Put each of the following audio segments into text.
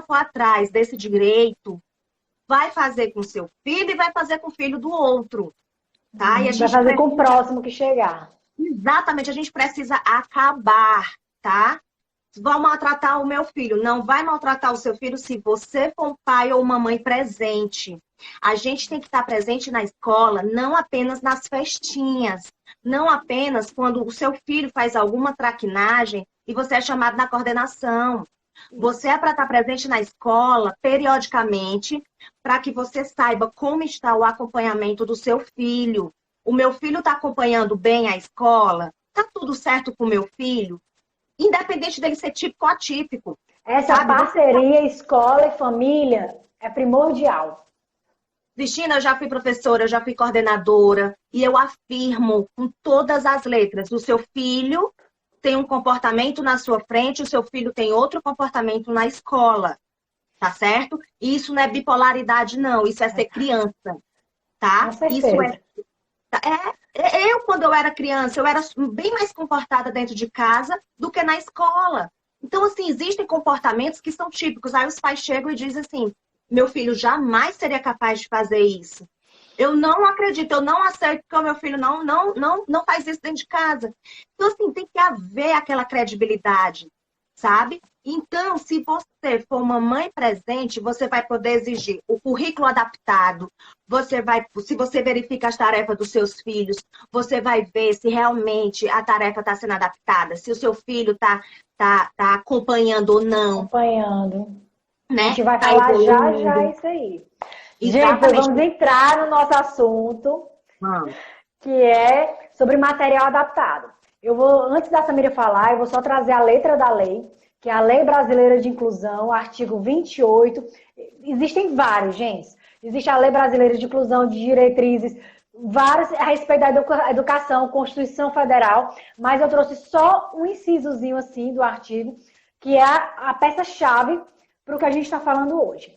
for atrás desse direito, vai fazer com seu filho e vai fazer com o filho do outro, tá? E a Vai gente fazer com precisa, o próximo que chegar. exatamente, a gente precisa acabar, tá? Vão maltratar o meu filho. Não vai maltratar o seu filho se você for um pai ou uma mãe presente. A gente tem que estar presente na escola, não apenas nas festinhas, não apenas quando o seu filho faz alguma traquinagem e você é chamado na coordenação. Você é para estar presente na escola periodicamente, para que você saiba como está o acompanhamento do seu filho. O meu filho está acompanhando bem a escola? Está tudo certo com o meu filho? Independente dele ser típico ou atípico, Essa sabe? parceria escola e família é primordial. Cristina, eu já fui professora, eu já fui coordenadora, e eu afirmo com todas as letras, o seu filho tem um comportamento na sua frente, o seu filho tem outro comportamento na escola, tá certo? E isso não é bipolaridade, não, isso é ser criança, Com tá? Isso certeza. eu, quando eu era criança, eu era bem mais comportada dentro de casa do que na escola. Então, assim, existem comportamentos que são típicos. Aí os pais chegam e dizem assim, meu filho jamais seria capaz de fazer isso. Eu não acredito, eu não aceito que o meu filho não faz isso dentro de casa. Então, assim, tem que haver aquela credibilidade, sabe? Então, se você for uma mãe presente, você vai poder exigir o currículo adaptado, você vai, se você verifica as tarefas dos seus filhos, você vai ver se realmente a tarefa está sendo adaptada, se o seu filho tá acompanhando ou não, Acompanhando. A né? gente vai Tá falar já já evoluindo. isso aí. Gente, pois Exatamente. vamos entrar no nosso assunto, Vamos. que é sobre material adaptado. Eu vou, antes da Samira falar, eu vou só trazer a letra da lei, que é a Lei Brasileira de Inclusão, artigo 28. Existem vários, gente. Existe a Lei Brasileira de Inclusão de Diretrizes, vários a respeito da educação, Constituição Federal, mas eu trouxe só um incisozinho assim do artigo, que é a peça-chave para o que a gente está falando hoje.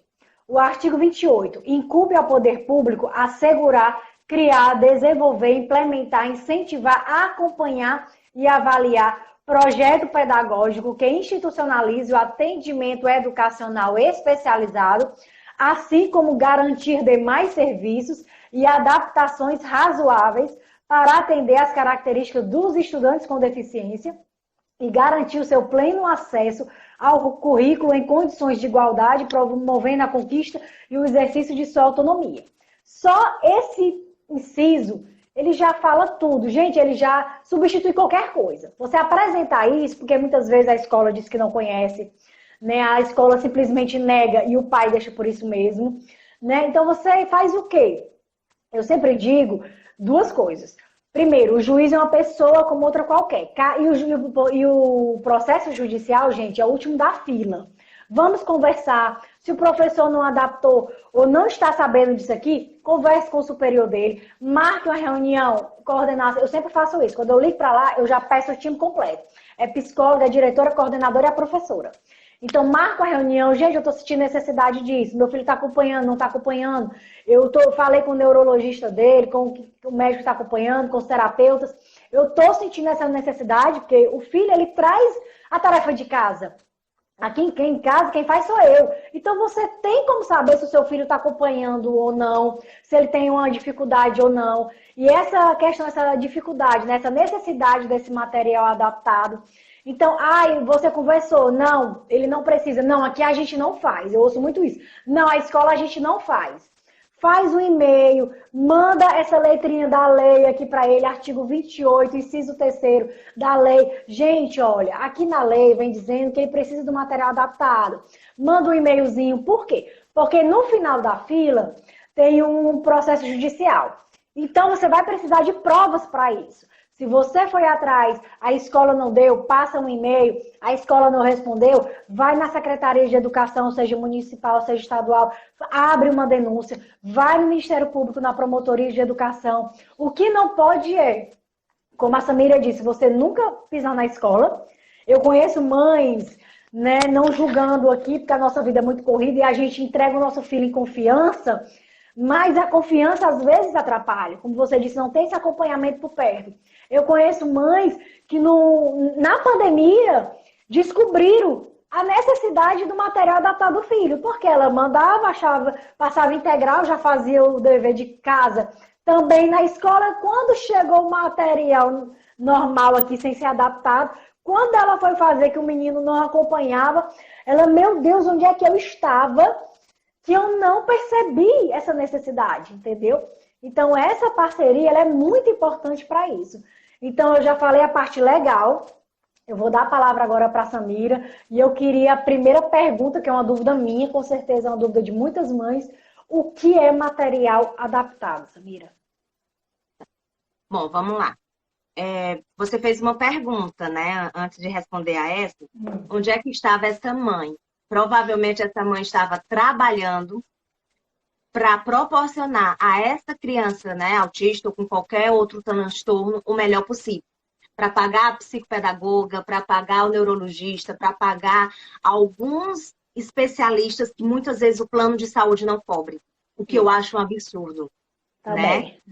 O artigo 28 incumbe ao poder público assegurar, criar, desenvolver, implementar, incentivar, acompanhar e avaliar projeto pedagógico que institucionalize o atendimento educacional especializado, assim como garantir demais serviços e adaptações razoáveis para atender às características dos estudantes com deficiência e garantir o seu pleno acesso ao currículo em condições de igualdade, promovendo a conquista e o exercício de sua autonomia. Só esse inciso, ele já fala tudo. Gente, ele já substitui qualquer coisa. Você apresentar isso, porque muitas vezes a escola diz que não conhece, né? A escola simplesmente nega e o pai deixa por isso mesmo, né? Então você faz o quê? Eu sempre digo duas coisas. Primeiro, o juiz é uma pessoa como outra qualquer. E o processo judicial, gente, é o último da fila. Vamos conversar. Se o professor não adaptou ou não está sabendo disso aqui, converse com o superior dele, marque uma reunião, coordenação. Eu sempre faço isso. Quando eu ligo para lá, eu já peço o time completo. É psicóloga, é diretora, coordenadora e a professora. Então, marca a reunião. Gente, eu estou sentindo necessidade disso. Meu filho está acompanhando, não está acompanhando. Falei com o neurologista dele, com o médico que está acompanhando, com os terapeutas. Eu estou sentindo essa necessidade, porque o filho, ele traz a tarefa de casa. Aqui em casa, quem faz sou eu. Então, você tem como saber se o seu filho está acompanhando ou não, se ele tem uma dificuldade ou não. E essa questão, essa dificuldade, né, essa necessidade desse material adaptado. Então, você conversou. Não, ele não precisa. Não, aqui a gente não faz. Eu ouço muito isso. Não, a escola a gente não faz. Faz um e-mail, manda essa letrinha da lei aqui para ele, artigo 28, inciso 3º da lei. Gente, olha, aqui na lei vem dizendo que ele precisa do material adaptado. Manda um e-mailzinho. Por quê? Porque no final da fila tem um processo judicial. Então, você vai precisar de provas para isso. Se você foi atrás, a escola não deu, passa um e-mail, a escola não respondeu, vai na Secretaria de Educação, seja municipal, seja estadual, abre uma denúncia, vai no Ministério Público, na Promotoria de Educação. O que não pode é, como a Samira disse, você nunca pisar na escola. Eu conheço mães, né, não julgando aqui, porque a nossa vida é muito corrida e a gente entrega o nosso filho em confiança, mas a confiança às vezes atrapalha. Como você disse, não tem esse acompanhamento por perto. Eu conheço mães que na pandemia descobriram a necessidade do material adaptado do filho, porque ela mandava, achava, passava integral, já fazia o dever de casa. Também na escola, quando chegou o material normal aqui, sem ser adaptado, quando ela foi fazer que o menino não acompanhava, ela, meu Deus, onde é que eu estava que eu não percebi essa necessidade, entendeu? Então, essa parceria ela é muito importante para isso. Então, eu já falei a parte legal. Eu vou dar a palavra agora para a Samira. E eu queria a primeira pergunta, que é uma dúvida minha, com certeza é uma dúvida de muitas mães. O que é material adaptado, Samira? Bom, vamos lá. Você fez uma pergunta, né, antes de responder a essa. Onde é que estava essa mãe? Provavelmente essa mãe estava trabalhando para proporcionar a essa criança, né, autista ou com qualquer outro transtorno, o melhor possível. Para pagar a psicopedagoga, para pagar o neurologista, para pagar alguns especialistas que muitas vezes o plano de saúde não cobre. O que eu acho um absurdo, Tá né? bem.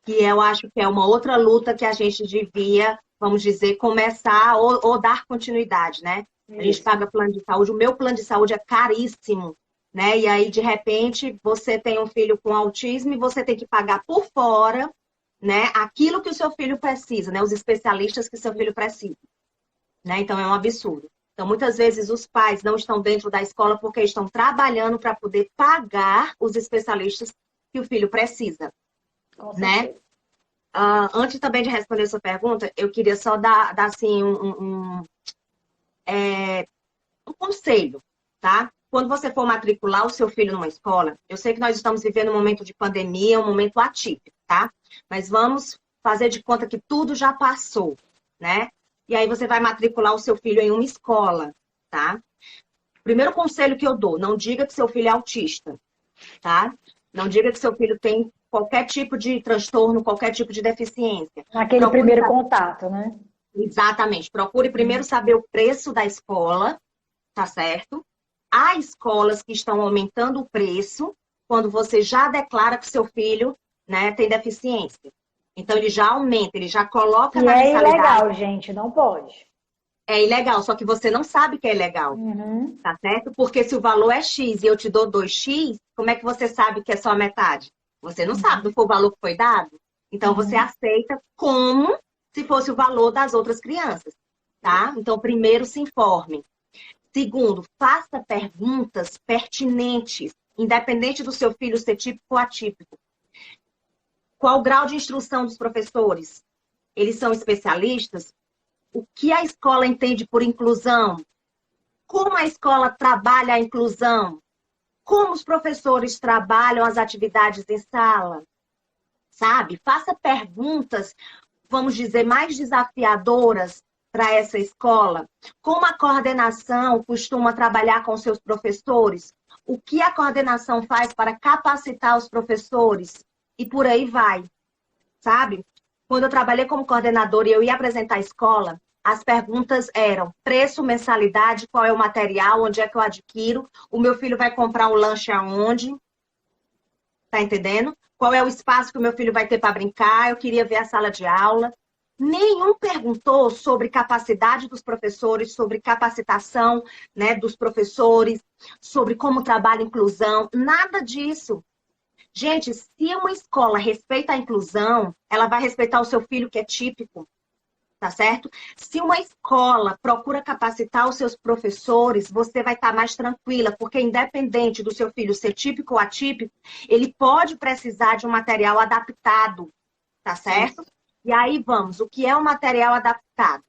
Que eu acho que é uma outra luta que a gente devia, vamos dizer, começar ou dar continuidade, né? A gente Isso. paga plano de saúde, o meu plano de saúde é caríssimo, né? E aí, de repente, você tem um filho com autismo e você tem que pagar por fora, né, aquilo que o seu filho precisa, né? Os especialistas que o seu filho precisa, né? Então, é um absurdo. Então, muitas vezes, os pais não estão dentro da escola porque estão trabalhando para poder pagar os especialistas que o filho precisa, Com né? certeza. Antes também de responder a sua pergunta, eu queria só dar assim, um conselho, tá? Quando você for matricular o seu filho numa escola, eu sei que nós estamos vivendo um momento de pandemia, um momento atípico, tá? Mas vamos fazer de conta que tudo já passou, né? E aí você vai matricular o seu filho em uma escola, tá? Primeiro conselho que eu dou, não diga que seu filho é autista, tá? Não diga que seu filho tem qualquer tipo de transtorno, qualquer tipo de deficiência. Naquele Procure primeiro saber. contato, né? Exatamente. Procure primeiro saber o preço da escola, tá certo? Há escolas que estão aumentando o preço quando você já declara que seu filho, né, tem deficiência. Então, ele já aumenta, ele já coloca E na é mensalidade. ilegal, gente, não pode. É ilegal, só que você não sabe que é ilegal, Uhum. tá certo? Porque se o valor é X e eu te dou 2X, como é que você sabe que é só a metade? Você não sabe, não foi o valor que foi dado? Então, você Uhum. aceita como se fosse o valor das outras crianças, tá? Então, primeiro, se informe. Segundo, faça perguntas pertinentes, independente do seu filho ser típico ou atípico. Qual o grau de instrução dos professores? Eles são especialistas? O que a escola entende por inclusão? Como a escola trabalha a inclusão? Como os professores trabalham as atividades em sala? Sabe? Faça perguntas, vamos dizer, mais desafiadoras para essa escola. Como a coordenação costuma trabalhar com seus professores? O que a coordenação faz para capacitar os professores? E por aí vai, sabe? Quando eu trabalhei como coordenadora e eu ia apresentar a escola, as perguntas eram preço, mensalidade, qual é o material, onde é que eu adquiro, o meu filho vai comprar o lanche aonde, tá entendendo? Qual é o espaço que o meu filho vai ter para brincar, eu queria ver a sala de aula. Nenhum perguntou sobre capacidade dos professores, sobre capacitação, né, dos professores, sobre como trabalha a inclusão, nada disso. Gente, se uma escola respeita a inclusão, ela vai respeitar o seu filho que é típico, tá certo? Se uma escola procura capacitar os seus professores, você vai estar mais tranquila, porque independente do seu filho ser típico ou atípico, ele pode precisar de um material adaptado, tá certo? E aí vamos, o que é um material adaptado?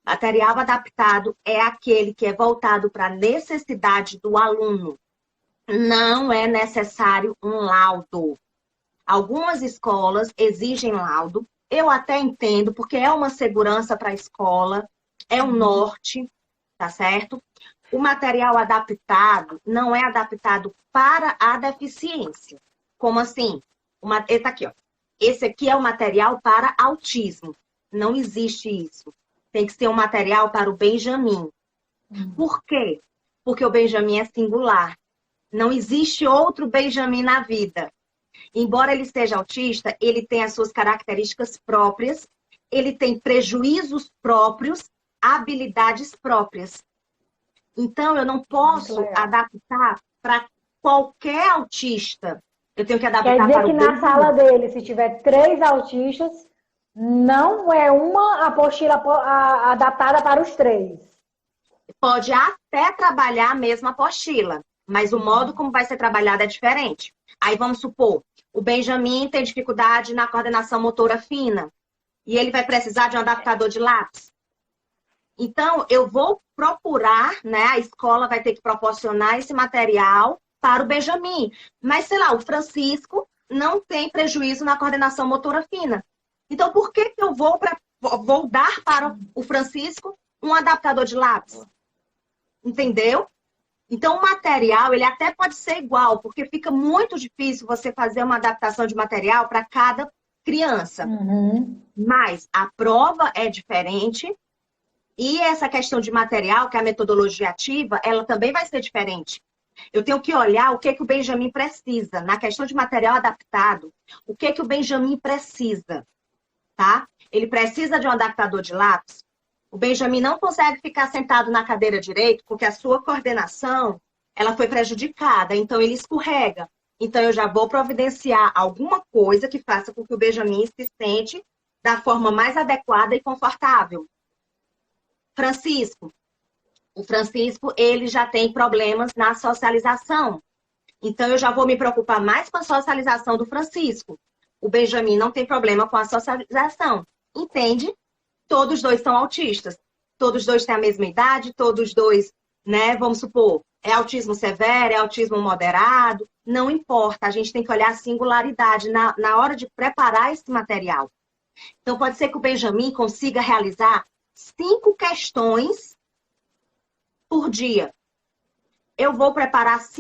Material adaptado é aquele que é voltado para a necessidade do aluno. Não é necessário um laudo. Algumas escolas exigem laudo. Eu até entendo, porque é uma segurança para a escola, é um norte, tá certo? O material adaptado não é adaptado para a deficiência. Como assim? Tá aqui, ó. Esse aqui é o material para autismo. Não existe isso. Tem que ser um material para o Benjamin. Por quê? Porque o Benjamin é singular. Não existe outro Benjamin na vida. Embora ele seja autista, ele tem as suas características próprias, ele tem prejuízos próprios, habilidades próprias. Então, eu não Muito posso legal. adaptar para qualquer autista. Eu tenho que Quer adaptar dizer para que o na Benjamin. sala dele, se tiver 3 autistas, não é uma apostila adaptada para os 3. Pode até trabalhar a mesma apostila, mas o modo Uhum. como vai ser trabalhado é diferente. Aí vamos supor, o Benjamin tem dificuldade na coordenação motora fina e ele vai precisar de um adaptador de lápis. Então, eu vou procurar, né? A escola vai ter que proporcionar esse material para o Benjamin. Mas, sei lá, o Francisco não tem prejuízo na coordenação motora fina. Então, por que que eu vou dar para o Francisco um adaptador de lápis? Entendeu? Então, o material, ele até pode ser igual, porque fica muito difícil você fazer uma adaptação de material para cada criança. Uhum. Mas a prova é diferente e essa questão de material, que é a metodologia ativa, ela também vai ser diferente. Eu tenho que olhar o que que o Benjamin precisa. Na questão de material adaptado, o que que o Benjamin precisa, tá? Ele precisa de um adaptador de lápis. O Benjamin não consegue ficar sentado na cadeira direito porque a sua coordenação, ela foi prejudicada, então ele escorrega. Então eu já vou providenciar alguma coisa que faça com que o Benjamin se sente da forma mais adequada e confortável. Francisco, o Francisco, ele já tem problemas na socialização. Então, eu já vou me preocupar mais com a socialização do Francisco. O Benjamin não tem problema com a socialização. Entende? Todos dois são autistas. Todos dois têm a mesma idade, todos dois, né? Vamos supor, é autismo severo, é autismo moderado. Não importa, a gente tem que olhar a singularidade na hora de preparar esse material. Então, pode ser que o Benjamin consiga realizar 5 questões por dia. Eu vou preparar 5